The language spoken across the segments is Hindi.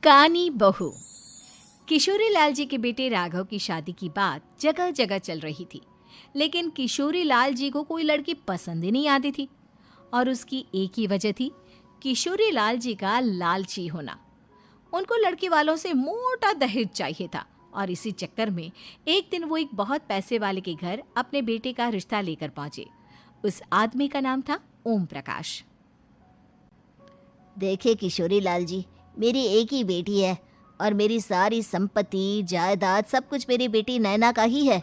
कानी बहू। किशोरी लाल जी के बेटे राघव की शादी की बात जगह जगह चल रही थी, लेकिन किशोरी लाल जी को कोई लड़की पसंद ही नहीं आती थी। और उसकी एक ही वजह थी, किशोरी लाल जी का लालची होना। उनको लड़की वालों से मोटा दहेज चाहिए था और इसी चक्कर में एक दिन वो एक बहुत पैसे वाले के घर अपने बेटे का रिश्ता लेकर पहुंचे। उस आदमी का नाम था ओम प्रकाश। देखे किशोरी लाल जी, मेरी एक ही बेटी है और मेरी सारी संपत्ति जायदाद सब कुछ मेरी बेटी नैना का ही है।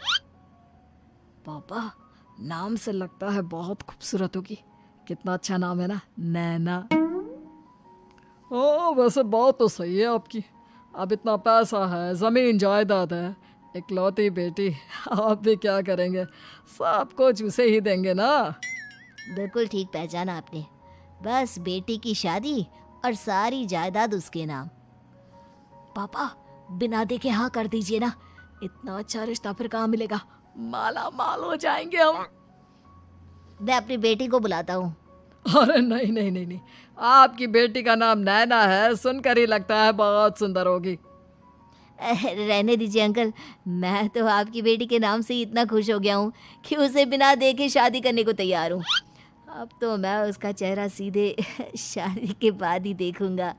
पापा, नाम से लगता है बहुत खूबसूरत होगी। कितना अच्छा नाम है ना, नैना। ओ, वैसे बात तो सही है आपकी। अब इतना पैसा है, जमीन जायदाद है, इकलौती बेटी, आप भी क्या करेंगे? सब कुछ उसे ही देंगे ना। बिल्कुल ठीक पहचाना आपने। बस बेटी की शादी और सारी जायदाद उसके नाम। पापा, बिना देखे हाँ कर दीजिए ना। इतना अच्छा रिश्ता फिर कहाँ मिलेगा? माला माल हो जाएंगे हम। मैं अपनी बेटी को बुलाता हूँ। अरे नहीं नहीं नहीं नहीं, आपकी बेटी का नाम नैना है, सुनकर ही लगता है बहुत सुंदर होगी। रहने दीजिए अंकल, मैं तो आपकी बेटी के नाम से ही इतना खुश हो गया हूँ कि उसे बिना देखे शादी करने को तैयार हूँ। अब तो मैं उसका चेहरा सीधे शादी के बाद ही देखूंगा।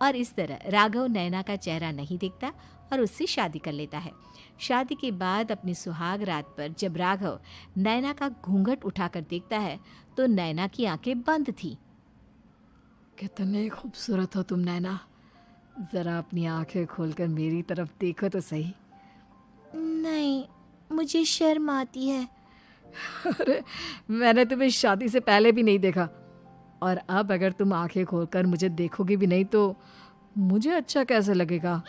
और इस तरह राघव नैना का चेहरा नहीं देखता और उससे शादी कर लेता है। शादी के बाद अपनी सुहाग रात पर जब राघव नैना का घूंघट उठाकर देखता है तो नैना की आंखें बंद थी। कितनी खूबसूरत हो तुम नैना, जरा अपनी आंखें खोलकर मेरी तरफ देखो तो सही। नहीं, मुझे शर्म आती है। अरे, मैंने तुम्हें शादी से पहले भी नहीं देखा, और अब अगर तुम आंखें खोलकर मुझे देखोगी भी नहीं तो मुझे अच्छा कैसे लगेगा?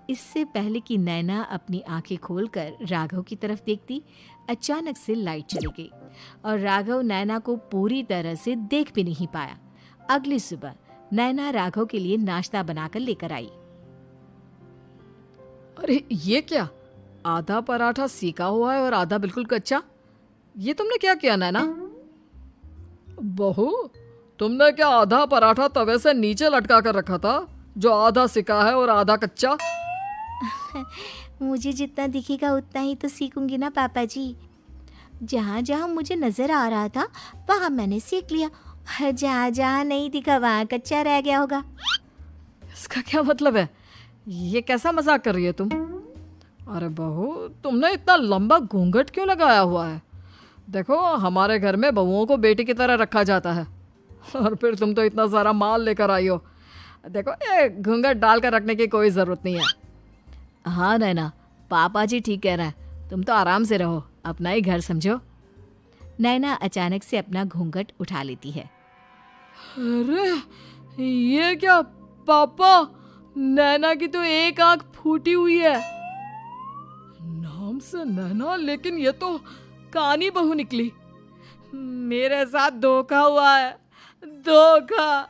इससे पहले कि नैना अपनी आंखें खोलकर राघव की तरफ देखती, अचानक से लाइट चली गई और राघव नैना को पूरी तरह से देख भी नहीं पाया। अगली सुबह नैना राघव के लिए नाश्ता बनाकर लेकर आई। अरे ये क्या, आधा पराठा सीका हुआ है और आधा बिल्कुल कच्चा। ये तुमने क्या किया नैना? बहू, तुमने क्या आधा पराठा तवे से नीचे लटका कर रखा था, जो आधा सिका है और आधा कच्चा? मुझे जितना दिखेगा उतना ही तो सीखूंगी ना पापा जी। जहाँ जहाँ मुझे नजर आ रहा था वहाँ मैंने सीख लिया, और जहाँ जहाँ नहीं दिखा वहाँ कच्चा रह गया होगा। इसका क्या मतलब है? ये कैसा मजाक कर रही है तुम? अरे बहू, तुमने इतना लंबा घूंघट क्यों लगाया हुआ है? देखो, हमारे घर में बहुओं को बेटी की तरह रखा जाता है, और फिर तुम तो इतना सारा माल लेकर आई हो। देखो, ये घूंघट डालकर रखने की कोई ज़रूरत नहीं है। हाँ नैना, पापा जी ठीक कह रहे हैं, तुम तो आराम से रहो, अपना ही घर समझो। नैना अचानक से अपना घूंघट उठा लेती है। अरे ये क्या पापा, नैना की तो एक आंख फूटी हुई है। नाम से नैना, लेकिन ये तो कानी बहू निकली। मेरे साथ धोखा हुआ है, धोखा।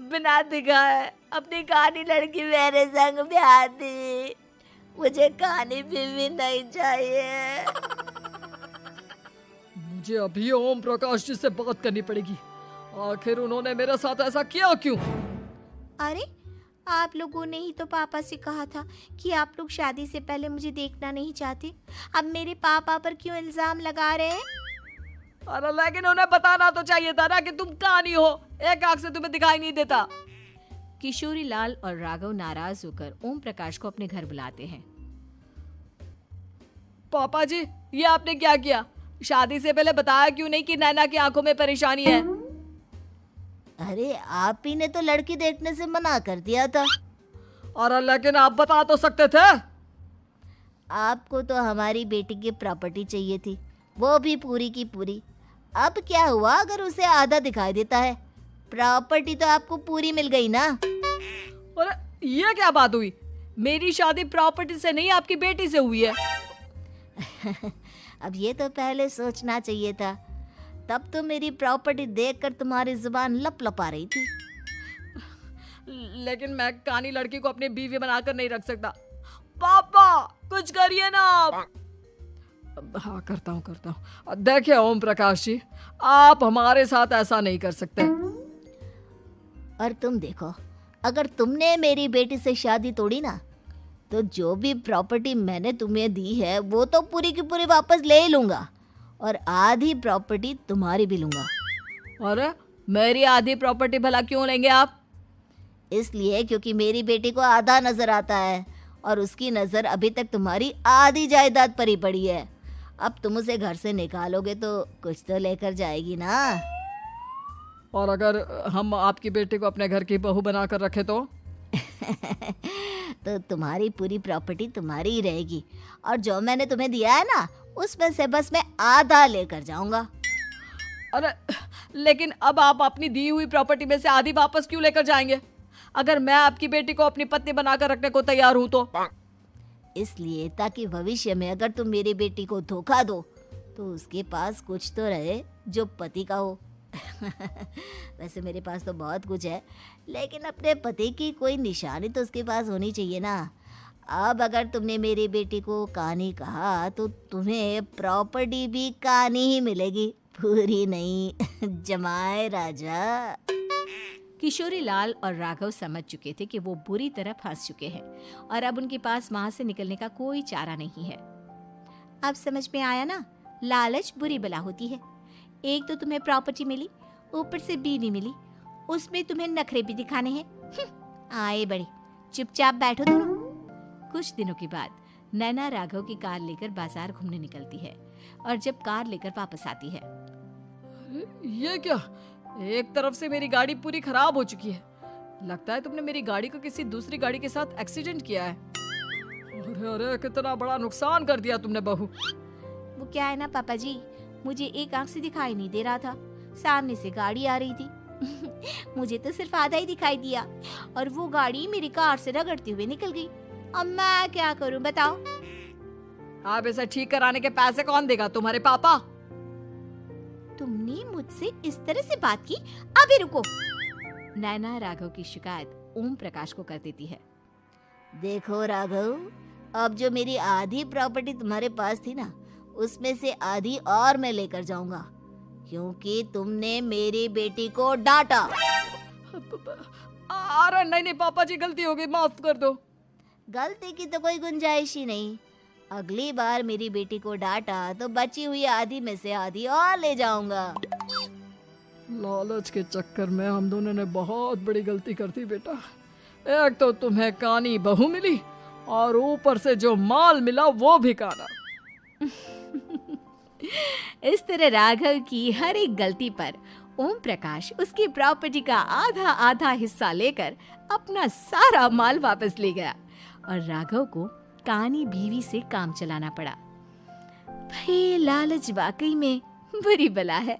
बिना दिखाए अपनी कानी लड़की मेरे संग ब्याह दी। मुझे कानी बीवी नहीं चाहिए। मुझे अभी ओम प्रकाश जी से बात करनी पड़ेगी। आखिर उन्होंने मेरे साथ ऐसा किया क्यों? अरे, आप लोगों ने ही तो पापा से कहा था कि आप लोग शादी से पहले मुझे देखना नहीं चाहते। अब मेरे पापा पर क्यों इल्जाम लगा रहे हैं? अरे लेकिन उन्हें बताना तो चाहिए था ना कि तुम कानी हो, एक आंख से तुम्हें दिखाई नहीं देता। किशोरी लाल और राघव नाराज होकर ओम प्रकाश को अपने घर बुलाते हैं। पापा जी, ये आपने क्या किया? शादी से पहले बताया क्यों नहीं कि नैना की आंखों में परेशानी है? अरे, आप ही ने तो लड़की देखने से मना कर दिया था। अरे लेकिन आप बता तो सकते थे। आपको तो हमारी बेटी की प्रॉपर्टी चाहिए थी, वो भी पूरी की पूरी। अब क्या हुआ अगर उसे आधा दिखाई देता है? प्रॉपर्टी तो आपको पूरी मिल गई ना। अरे ये क्या बात हुई? मेरी शादी प्रॉपर्टी से नहीं, आपकी बेटी से हुई है। अब ये तो पहले सोचना चाहिए था, तब तो मेरी प्रॉपर्टी देखकर तुम्हारी जुबान लप लपा रही थी। लेकिन मैं कानी लड़की को अपनी बीवी बनाकर नहीं रख सकता। पापा, कुछ करिए ना आप। हाँ, करता हूँ। देखिए ओम प्रकाश जी, आप हमारे साथ ऐसा नहीं कर सकते। और तुम देखो, अगर तुमने मेरी बेटी से शादी तोड़ी ना, तो जो भी प्रॉपर्टी मैंने तुम्हें दी है वो तो पूरी की पूरी वापस ले ही लूँगा, और आधी प्रॉपर्टी तुम्हारी भी लूँगा। अरे मेरी आधी प्रॉपर्टी भला क्यों लेंगे आप? इसलिए क्योंकि मेरी बेटी को आधा नज़र आता है और उसकी नज़र अभी तक तुम्हारी आधी जायदाद पर ही पड़ी है। अब तुम उसे घर से निकालोगे तो कुछ तो लेकर जाएगी ना। और अगर हम आपकी बेटी को अपने घर की बहू बना कर रखे तो? तो तुम्हारी पूरी प्रॉपर्टी तुम्हारी ही रहेगी, और जो मैंने तुम्हें दिया है ना, उसमें से बस मैं आधा लेकर जाऊंगा। अरे लेकिन अब आप अपनी दी हुई प्रॉपर्टी में से आधी वापस क्यों लेकर जाएंगे? अगर मैं आपकी बेटी को अपनी पत्नी बनाकर रखने को तैयार हूं तो? इसलिए ताकि भविष्य में अगर तुम मेरी बेटी को धोखा दो तो उसके पास कुछ तो रहे जो पति का हो। वैसे मेरे पास तो बहुत कुछ है, लेकिन अपने पति की कोई निशानी तो उसके पास होनी चाहिए ना। अब अगर तुमने मेरी बेटी को कानी कहा तो तुम्हें प्रॉपर्टी भी कानी ही मिलेगी, पूरी नहीं। जमाए राजा। किशोरी लाल और राघव समझ चुके थे कि वो बुरी तरह फंस चुके हैं और अब उनके पास वहां से निकलने का कोई चारा नहीं है। अब समझ में आया ना, लालच बुरी बला होती है। एक तो तुम्हें प्रॉपर्टी मिली, ऊपर से बीवी मिली, उसमें तुम्हें नखरे भी दिखाने हैं। आए बड़े, चुपचाप बैठो दोनों। कुछ दिनों के बाद नैना राघव की कार लेकर बाजार घूमने निकलती है और जब कार लेकर वापस आती है, ये क्या? एक तरफ से मेरी गाड़ी पूरी खराब हो चुकी है। लगता है तुमने मेरी गाड़ी को किसी दूसरी गाड़ी के साथ एक्सीडेंट किया है। अरे अरे कितना बड़ा नुकसान कर दिया तुमने बहू। वो क्या है ना पापा जी, मुझे एक आंख से दिखाई नहीं दे रहा था, सामने से गाड़ी आ रही थी। मुझे तो सिर्फ आधा ही दिखाई दिया और वो गाड़ी मेरी कार से रगड़ते हुए निकल गई। अब मैं क्या करूं बताओ? आप इसे ठीक कराने के पैसे कौन देगा? तुम्हारे पापा? तुमने मुझसे इस तरह से बात की? अभी रुको। नैना राघव की शिकायत ओम प्रकाश को कर देती है। देखो राघव, अब जो मेरी आधी प्रॉपर्टी तुम्हारे पास थी ना, उसमें से आधी और मैं लेकर जाऊंगा, क्योंकि तुमने मेरी बेटी को डांटा। अरे नहीं नहीं पापा जी, गलती हो गई, माफ कर दो। गलती की तो कोई गुंजाइश ही नहीं। अगली बार मेरी बेटी को डांटा तो बची हुई आधी में से आधी और ले जाऊंगा। लालच के चक्कर में हम दोनों ने बहुत बड़ी गलती कर दी बेटा। एक तो तुम्हें कानी बहू मिली और ऊपर से जो माल मिला वो भी काना। इस तरह राघव की हर एक गलती पर ओम प्रकाश उसकी प्रॉपर्टी का आधा आधा हिस्सा लेकर अपना सारा माल वापस ले गया और राघव को कानी बीवी से काम चलाना पड़ा। भाई लालच वाकई में बुरी बला है।